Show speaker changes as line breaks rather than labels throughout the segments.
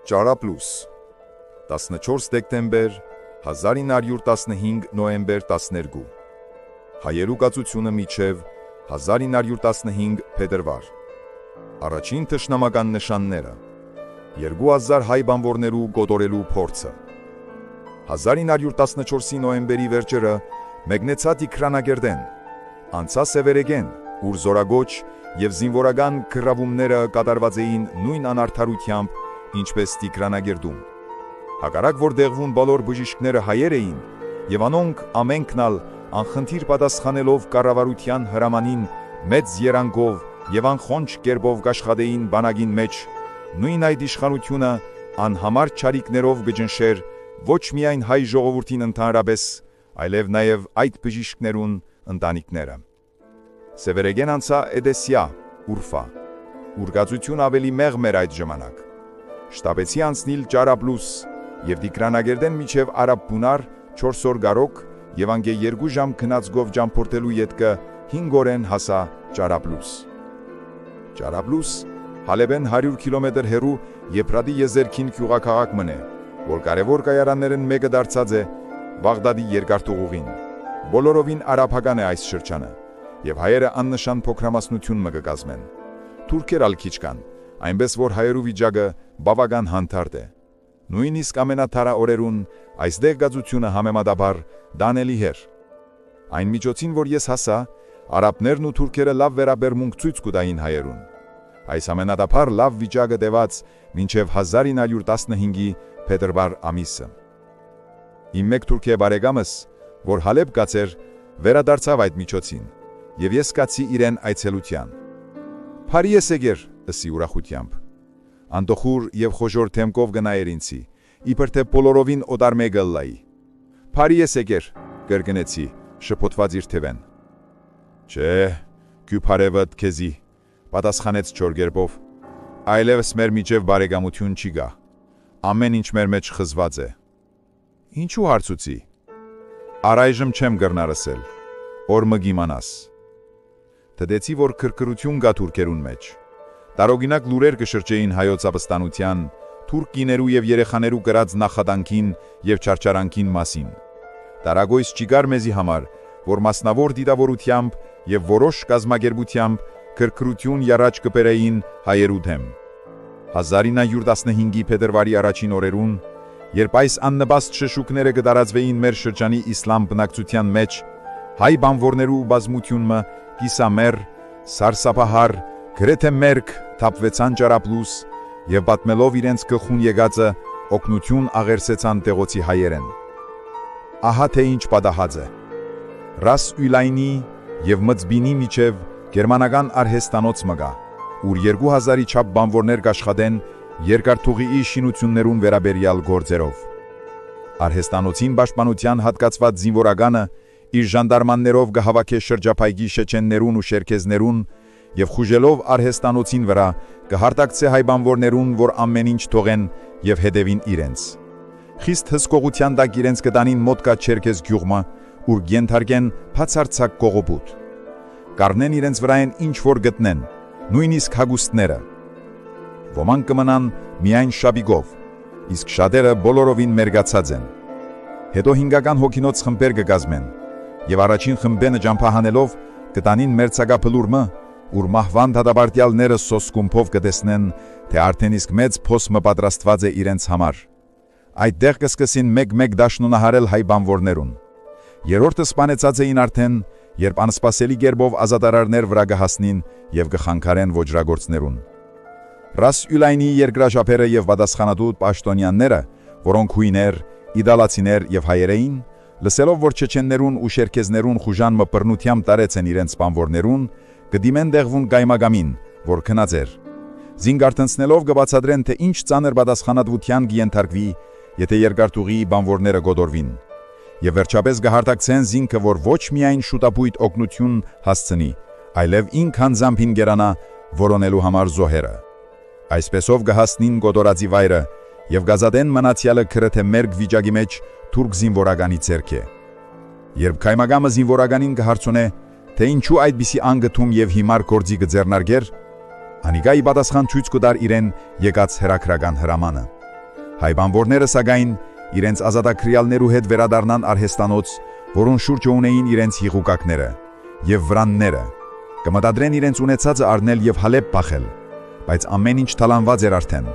Ճարապլուս 14 դեկտեմբեր 1915 նոյեմբեր 12 Հայերու կացությունը միջև 1915 փետրվար Առաջին թշնամական նշանները 2000 հայ բանվորներու գոտորելու փորձը 1914-ի նոյեմբերի վերջերը մեկնեցած Իքրանագերդեն անցա Սևերեգեն ուր զորագոչ և զինվորական կռավումները կատարված էին նույն անարդարությամբ ինչպես Տիգրանագերդում հակառակ որ դեղվում բոլոր բժիշկները հայեր էին և անոնք ամենքնալ անխնդիր պատասխանելով կառավարության հրամանին մեծ երանգով և անխոնջ կերպով կաշխատեին բանակին մեջ նույն այդ իշխանությունը անհամար չարիքներով գջնշեր ոչ միայն հայ ժողովրդին ընդհանրապես այլև նաև այդ բժիշկներուն ընտանիքները Սևերեգեն անցա Էդեսիա, Ուրֆա, ուրգացություն ավելի մեղմ էր այդ ժամանակ Շտապեցի անցնիլ Ճարապլուս և Տիգրանագերդեն միջև Արաբ բունար 4 օր գարոք և անգե 2 ժամ քնածգով ճամփորդելու ետքը 5 օրեն հասա Ճարապլուս Ճարապլուս Հալեբեն 100 կիլոմետր հեռու Եփրատի եզերքին գյուղաքաղաք մնե, որ կարևոր կայարաններն մեկը դարձած է Բաղդադի երկարտուղուղին Բոլորովին արաբական է այս շրջանը և հայերը աննշան փոքրամասնություն մը կկազմեն Թուրքեր ալ քիչ կան Այնպես որ հայերու վիճակը բավական հանդարտ է Նույնիսկ ամենաթարա օրերուն այստեղ գացությունը համեմատաբար դանելի էր Այն միջոցին որ ես հասա արաբներն ու թուրքերը լավ վերաբերմունք ցույց կտային հայերուն Այս ամենադափար լավ վիճակը տևած մինչև 1915-ի փետրվար ամիսը Իմ մեկ թուրքե բարեկամս որ Հալեբ գացեր վերադարձավ այդ միջոցին և ես կացի իրեն այցելության Փարի ես եկեր ըսի ուրախությամբ Անդոխուր և խոժոր թեմքով գնայր ինձի իբր թե բոլորովին օտար մեկը լայի Փարի ես եկեր կրկնեցի շփոթված իր թևեն Չէ քյուփարևդ քեզի պատասխանեց չոր գերբով այլևս մեր միջև բարեկամություն չի գա ամեն ինչ մեր մեջ խզված է Ինչու հարցուցի Առայժմ չեմ գրնարսել օր մը գիմանաս Թդեցի որ քրքրություն գա թուրքերուն մեջ Տարօգինակ լուրեր կշրջեին հայոց ապստանության թուրք կիներու և երեխաներու կրած նախադանքին և չարչարանքին մասին Տարագոյս չիկար մեզի համար որ մասնավոր դիտավորությամբ և որոշ կազմակերպությամբ քրքրություն յառաջ կբերեին հայերու դեմ 1915-ի փետրվարի առաջին օրերուն երբ այս աննպաստ շշուկները կդարածվեին մեր շրջանի իսլամ բնակչության մեջ հայ բանվորներու բազմությունը կիսամեր, սարսափահար, գրեթե մերկ թափվեցան Ճարապլուս և պատմելով իրենց գլխուն եկածը օգնություն աղերսեցան տեղոցի հայերեն Ահա թե ինչ պատահած է Ռաս Յուլայնի և Մծբինի միջև գերմանական արհեստանոց մգա ուր 2000-ի չափ բանվորներ կաշխատեն երկարթուղիի շինություններուն վերաբերյալ գործերով Արհեստանոցին պաշտպանության հատկացված զինվորականը իր ժանդարմաններով կհավաքե շրջափայգի շեչեններուն ու շերքեզներուն և խուժելով արհեստանոցին վրա կհարտակցե հայ բանվորներուն, որ ամեն ինչ թողեն և հետևին իրենց։ Խիստ հսկողության տակ իրենց կտանին մոտկա չերքեզ գյուղմը, ուր գենթարկեն բացարձակ կողոպուտ։ Կառնեն իրենց վրայեն ինչ որ գտնեն, նույնիսկ հագուստները։ Ոմանք կմնան միայն շաբիգով, իսկ շատերը բոլորովին մերգացած են։ Հետո հինգական հոգինոց խմբեր կկազմեն և առաջին խմբենը ճամփահանելով կտանին մերձակափլուրմը, ուր մահվան դատապարտյալները սոսկումփով կտեսնեն, թե արդեն իսկ մեծ փոսմը պատրաստված է իրենց համար։ Այդտեղ կսկսին մեկ-մեկ դաշնունահարել հայ բանվորներուն։ Երրորդը սպանեցած էին արդեն, երբ անսպասելի կերպով ազատարարներ վրա կհասնին և կխանգարեն ոճրագործներուն։ Ռաս Յուլայնի երկրաշապերը և պատասխանատու պաշտոնյաները, որոնք հույներ, իդալացիներ և հայեր էին, լսելով որ չեչեններուն ու շերքեզներուն խուժան մը բռնությամբ տարեցեն իրենց բանվորներուն, կդիմեն դեղվուն գայմագամին, որ քնած էր։ Զինք արթնցնելով կբացատրեն, թե ինչ ծանր պատասխանատվության կենթարկվի, եթե երկարտուղիի բանվորները գոտորվին։ Եվ վերջապես կհարտակցեն զինքը, որ ոչ միայն շուտապույտ օգնություն հասցնի, այլև ինք հանձամփին գերանա որոնելու համար զոհերը։ Այսպեսով կհասնին գոտորածի վայրը և գազադեն մնացյալը գրեթե մերկ վիճակի մեջ թուրք զինվորականի ձեռք է։ Երբ գայմագամը զինվորականին կհարցունե, թե ինչու այդպիսի անգթում և հիմար գործի կձեռնարկեր, անիկա ի պատասխան ցույց կտար իրեն եկած հրաքրական հրամանը։ Հայ բանվորները սակայն իրենց ազատաքրյալներու հետ վերադառնան արհեստանոց, որոնց շուրջը ունեին իրենց հիղուկակները եւ վրանները, կմտադրեն իրենց ունեցածը առնել եւ Հալեբ փախել, բայց ամեն ինչ թալանված էր արդեն։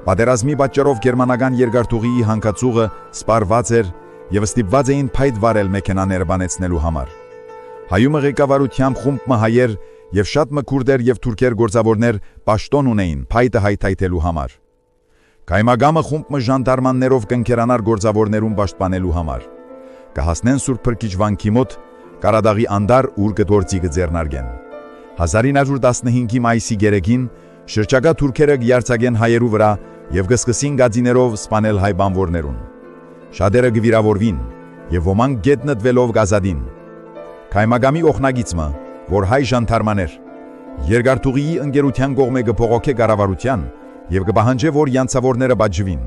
Պատերազմի պատճառով գերմանական երկարթուղիի հանգածուղը սպառված էր եւ ստիպված էին փայտ վարել մեքենաները բանեցնելու համար։ Հայումը ղեկավարությամբ խումբ հայեր եւ շատ քուրդեր եւ թուրքեր գործավորներ պաշտոն ունեին փայտը հայթայթելու համար։ Կայմագամը խումբ ժանդարմաններով կընկերանար գործավորներուն պաշտպանելու համար։ Կհասնեն Սուրբ Փրկիչ վանքի մոտ Կարադաղի անդար ուր կդործի կձեռնարկեն։ 1915-ի մայիսի գերեգին շրջակա թուրքերը կյարցակեն հայերու վրա եւ կսկսին գազիներով սպանել հայ բանվորներուն։ Շատերը կվիրավորվին եւ ոմանք գետնտվելով գազադին։ Կայմագամի օխնագիծը, որ հայ ժանդարմաներ, երկարթուղիի ընկերության կողմէ կփողոքե կառավարության եւ կպահանջե, որ յանցավորները բաժվին։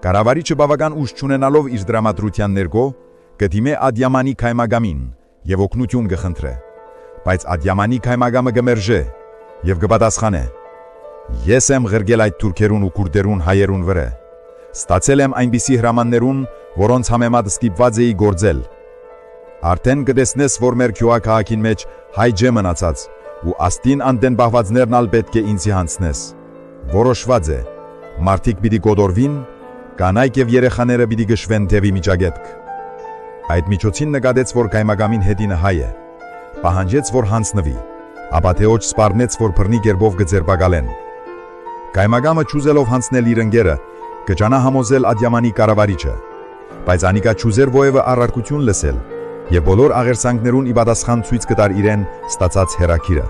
Կառավարիչը բավական ուժ չունենալով իր դրամատրության ներքո կդիմե Ադյամանի Կայմագամին եւ օգնություն կխնդրե, բայց Ադյամանի Կայմագամը կմերժե եւ կպատասխանե. Ես եմ ղրգել այդ թուրքերուն ու քուրդերուն հայերուն վրա։ Ստացել եմ այնպիսի հրամաններուն, որոնց համեմատ ստիպված էի գործել։ Արդեն կտեսնես, որ մեր քյուղաքաղաքին մեջ հայ ջե մնացած ու աստին անդեն բահվածներն ալ պետք է ինձի հանցնես։ Որոշված է, մարդիկ պիտի կոդորվին, կանայք եւ երեխաները պիտի գշվեն թևի միջագետք։ Այդ միջոցին նկատեց, որ Կայմագամին հետինը հայ է, պահանջեց, որ հանցնվի, ապա թե ոչ սպառնեց, որ բռնի կերպով կձերբակալեն։ Կայմագամը չուզելով հանցնել իր ընկերը, կճանա համոզել Ադյամանի կառավարիչը, բայց անիկա չուզեր ովևէ առարկություն լսել եւ բոլոր աղերսանքներուն ի պատասխան ցույց կտար իրեն ստացած հերակիրը։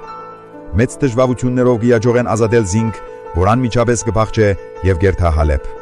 Մեծ դժվարություններով կիաջողեն ազատել զինք, որ անմիջապես կփախչե եւ գերթա Հալեբ։